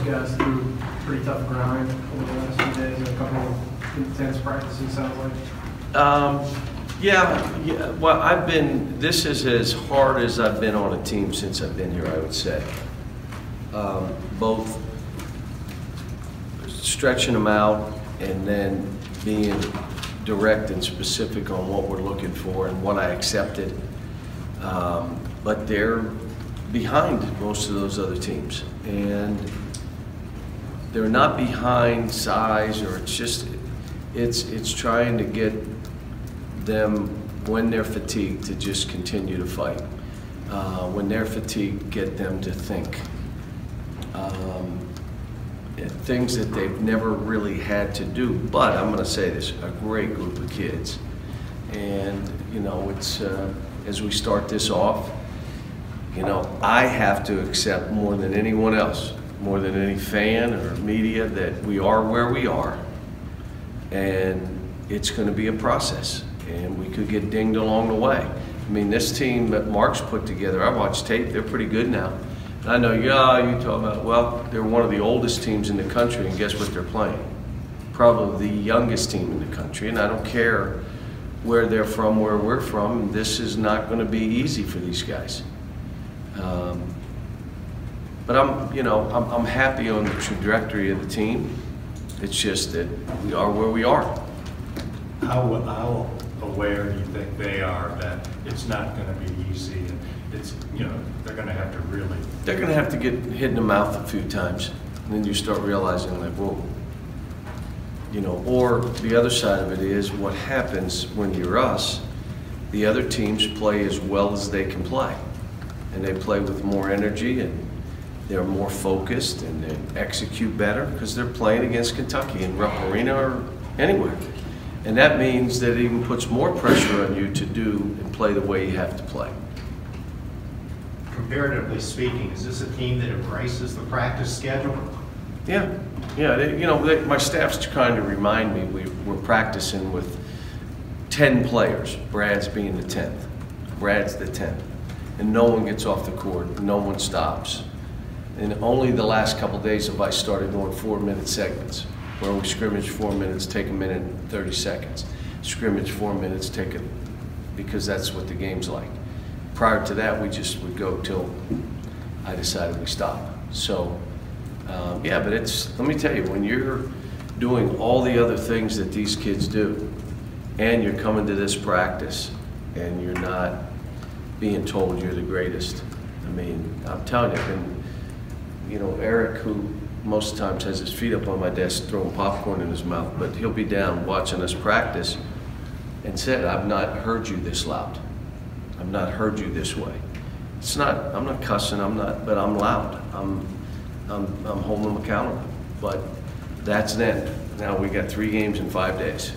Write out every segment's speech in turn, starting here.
guys through pretty tough grind over the last few days and a couple of intense practices, sounds like? Yeah. Well, this is as hard as I've been on a team since I've been here, I would say. Both stretching them out and then being direct and specific on what we're looking for and what I accepted. But they're behind most of those other teams. And they're not behind size, or it's trying to get them, when they're fatigued, to just continue to fight. When they're fatigued, get them to think. Things that they've never really had to do. But I'm going to say this, a great group of kids. And, you know, it's, as we start this off, you know, I have to accept more than anyone else, more than any fan or media, that we are where we are. And it's going to be a process. And we could get dinged along the way. I mean, this team that Mark's put together, I watched tape, they're pretty good now. And I know, yeah, you talk about, well, they're one of the oldest teams in the country, and guess what they're playing? Probably the youngest team in the country, and I don't care where they're from, where we're from, this is not going to be easy for these guys. But I'm happy on the trajectory of the team. It's just that we are where we are. How aware do you think they are that it's not going to be easy, and it's, you know, they're going to have to really... They're going to have to get hit in the mouth a few times, and then you start realizing, like, whoa. You know, or the other side of it is what happens when you're us. The other teams play as well as they can play, and they play with more energy, and they're more focused, and they execute better because they're playing against Kentucky in Rupp Arena or anywhere. And that means that it even puts more pressure on you to do and play the way you have to play. Comparatively speaking, is this a team that embraces the practice schedule? Yeah. My staff's trying to remind me we're practicing with 10 players, Brad's being the 10th. Brad's the 10th. And no one gets off the court, no one stops. And only the last couple days have I started going 4-minute segments, where we scrimmage 4 minutes, take a minute and 30 seconds. Scrimmage 4 minutes, take it, because that's what the game's like. Prior to that, we just would go till I decided we stop. So, yeah, but let me tell you, when you're doing all the other things that these kids do, and you're coming to this practice, and you're not being told you're the greatest, I mean, I'm telling you, and, you know, Eric, who most times has his feet up on my desk throwing popcorn in his mouth, but he'll be down watching us practice and said, I've not heard you this loud. I've not heard you this way. It's not, I'm not cussing, but I'm loud. I'm holding them accountable. But that's then. Now we got 3 games in 5 days.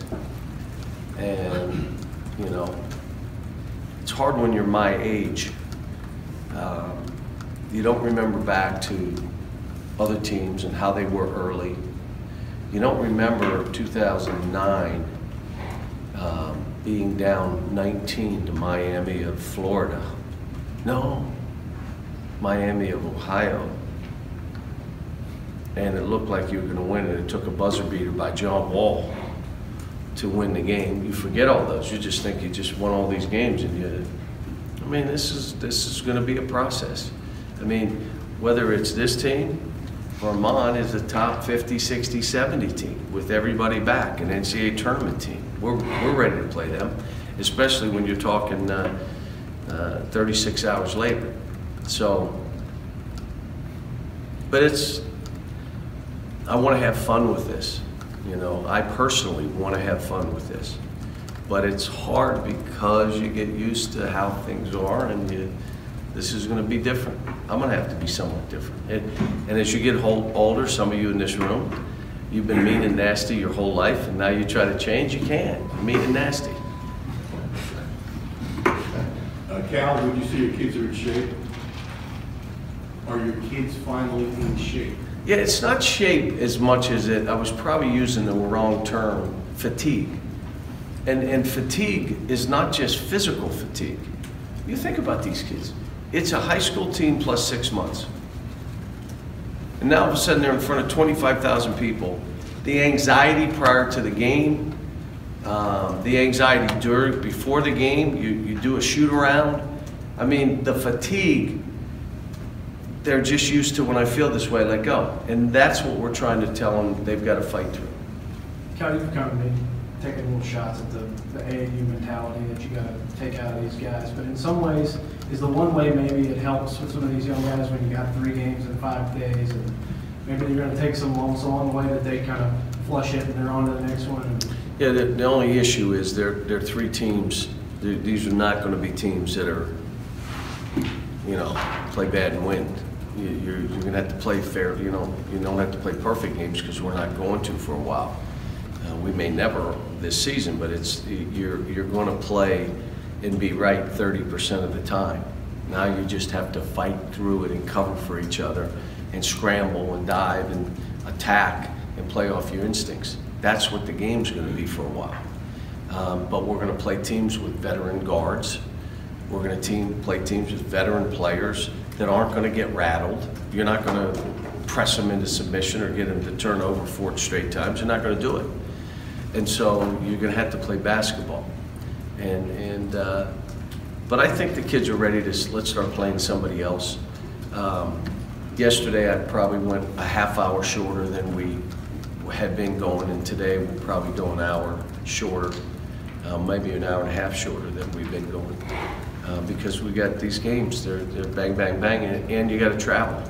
And, you know, it's hard when you're my age. You don't remember back to other teams and how they were early. You don't remember 2009 being down 19 to Miami of Florida. No, Miami of Ohio. And it looked like you were going to win, and it took a buzzer beater by John Wall to win the game. You forget all those. You just think you just won all these games, and I mean, this is going to be a process. I mean, whether it's this team, Vermont is a top 50, 60, 70 team with everybody back, an NCAA tournament team. We're ready to play them, especially when you're talking 36 hours later. So, but I want to have fun with this. You know, I personally want to have fun with this. But it's hard because you get used to how things are, and this is going to be different. I'm going to have to be somewhat different. And as you get older, some of you in this room, you've been mean and nasty your whole life, and now you try to change, you can't. You're mean and nasty. Cal, would you say your kids are in shape? Are your kids finally in shape? Yeah, it's not shape as much as I was probably using the wrong term, fatigue. And fatigue is not just physical fatigue. You think about these kids. It's a high school team plus 6 months. And now all of a sudden they're in front of 25,000 people. The anxiety prior to the game, the anxiety before the game, you do a shoot around. I mean, the fatigue, they're just used to when I feel this way, I let go. And that's what we're trying to tell them they've got to fight through. Cal, you've kind of been taking little shots at the AAU mentality that you got to take out of these guys. But in some ways, is the one way maybe it helps with some of these young guys when you got 3 games in 5 days, and maybe you're going to take some lumps along the way that they kind of flush it and they're on to the next one. Yeah, the only issue is they're 3 teams. These are not going to be teams that are, you know, play bad and win. You're going to have to play fair. You know, you don't have to play perfect games because we're not going to for a while. We may never this season, but you're going to play and be right 30% of the time. Now you just have to fight through it and cover for each other and scramble and dive and attack and play off your instincts. That's what the game's going to be for a while. But we're going to play teams with veteran guards. We're going to play teams with veteran players that aren't going to get rattled. You're not going to press them into submission or get them to turn over 4 straight times. You're not going to do it. And so you're going to have to play basketball. But I think the kids are ready to let's start playing somebody else. Yesterday I probably went a half hour shorter than we had been going, and today we'll probably go an hour shorter, maybe an hour and a half shorter than we've been going, because we got these games. They're bang, bang, bang, and you got to travel.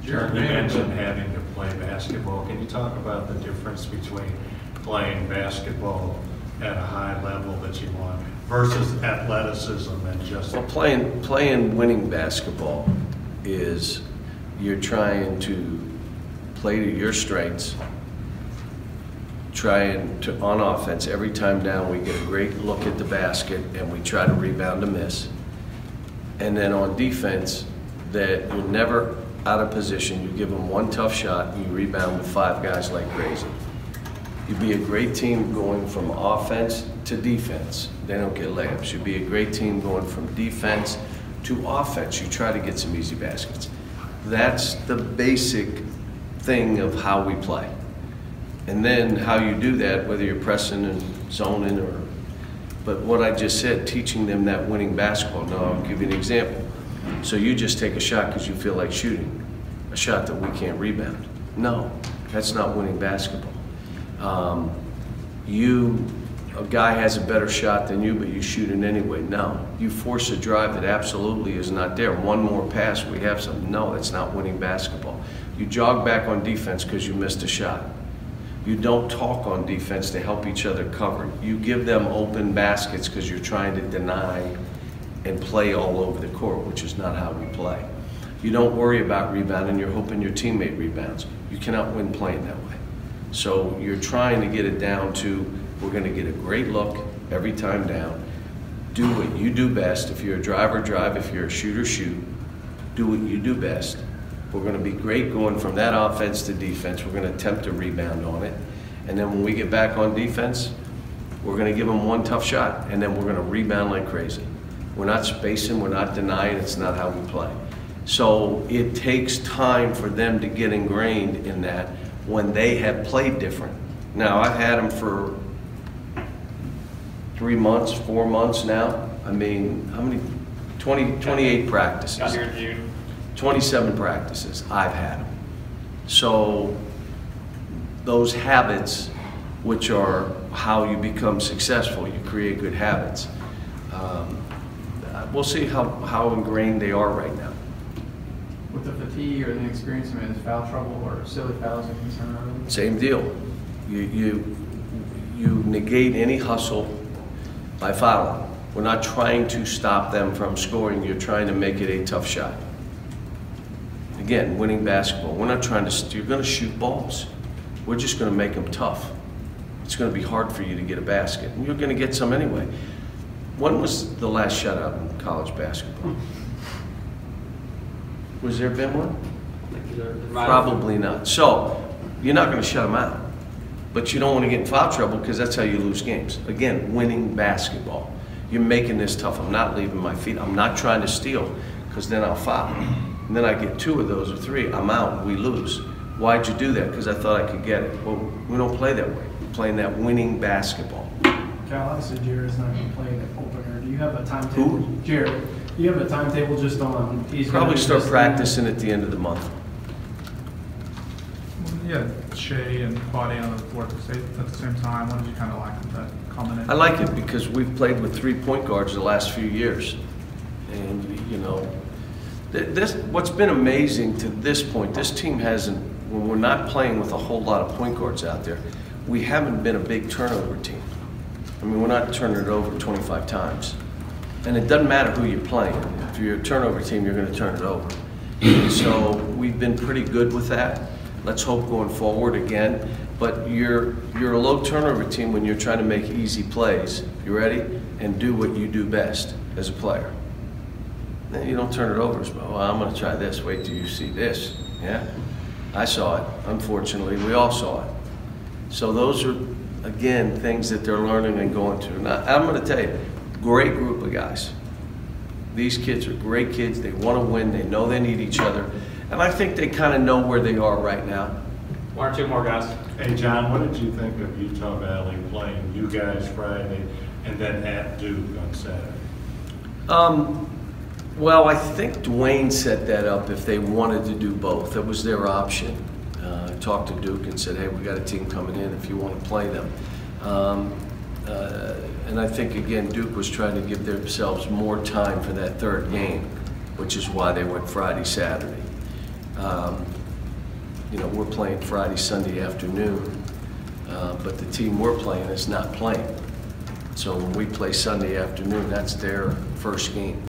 Jared, you mentioned having to play basketball. Can you talk about the difference between playing basketball at a high level that you want versus athleticism and just... Well, playing winning basketball is you're trying to play to your strengths, on offense, every time down we get a great look at the basket and we try to rebound a miss. And then on defense, that you're never out of position, you give them one tough shot and you rebound with 5 guys like crazy. You'd be a great team going from offense to defense. They don't get layups. You'd be a great team going from defense to offense. You try to get some easy baskets. That's the basic thing of how we play. And then how you do that, whether you're pressing and zoning but what I just said, teaching them that winning basketball. Now, I'll give you an example. So you just take a shot because you feel like shooting, a shot that we can't rebound. No, that's not winning basketball. A guy has a better shot than you, but you shoot it anyway. No, you force a drive that absolutely is not there. One more pass, we have something. No, that's not winning basketball. You jog back on defense because you missed a shot. You don't talk on defense to help each other cover. You give them open baskets because you're trying to deny and play all over the court, which is not how we play. You don't worry about rebounding, you're hoping your teammate rebounds. You cannot win playing that way. So you're trying to get it down to, we're going to get a great look every time down. Do what you do best. If you're a driver, drive. If you're a shooter, shoot. Do what you do best. We're going to be great going from that offense to defense. We're going to attempt to rebound on it. And then when we get back on defense, we're going to give them one tough shot, and then we're going to rebound like crazy. We're not spacing, we're not denying, it's not how we play. So it takes time for them to get ingrained in that when they have played different. Now, I've had them for 3 months, 4 months now. I mean, how many? 28 practices. Got here in June. 27 practices, I've had them. So those habits, which are how you become successful, you create good habits. We'll see how ingrained they are right now. With the fatigue or the inexperience, I mean, is foul trouble or silly fouls a concern? Same deal. You negate any hustle by fouling. We're not trying to stop them from scoring. You're trying to make it a tough shot. Again, winning basketball. We're not trying to, you're going to shoot balls. We're just going to make them tough. It's going to be hard for you to get a basket, and you're going to get some anyway. When was the last shutout in college basketball? Was there been one? Probably not. So, you're not going to shut them out. But you don't want to get in foul trouble because that's how you lose games. Again, winning basketball. You're making this tough. I'm not leaving my feet. I'm not trying to steal because then I'll foul. and then I get 2 of those or 3, I'm out and we lose. Why'd you do that? Because I thought I could get it. Well, we don't play that way. We're playing that winning basketball. Cal, obviously Jared's not going to play the opener. Do you have a timetable? Who? Jared, do you have a timetable just on? He's gonna Probably do start this practicing at the end of the month. Yeah, Shea and Claudia on the floor at the same time. What did you kind of like with that combination? I like it because we've played with 3 point guards the last few years. And, you know, what's been amazing to this point, this team hasn't, when we're not playing with a whole lot of point guards out there, we haven't been a big turnover team. I mean, we're not turning it over 25 times. And it doesn't matter who you're playing. If you're a turnover team, you're going to turn it over. So we've been pretty good with that. Let's hope going forward again. But you're a low turnover team when you're trying to make easy plays. You ready? And do what you do best as a player. Then you don't turn it over. Well, I'm going to try this. Wait till you see this. Yeah? I saw it. Unfortunately, we all saw it. So those are, again, things that they're learning and going through. And I'm going to tell you, great group of guys. These kids are great kids. They want to win. They know they need each other. And I think they kind of know where they are right now. 1 or 2 more guys. Hey, John, what did you think of Utah Valley playing you guys Friday and then at Duke on Saturday? Well, I think Dwayne set that up if they wanted to do both. That was their option. I talked to Duke and said, hey, we got a team coming in if you want to play them. And I think, again, Duke was trying to give themselves more time for that 3rd game, which is why they went Friday, Saturday. You know, we're playing Friday, Sunday afternoon, but the team we're playing is not playing. So when we play Sunday afternoon, that's their first game.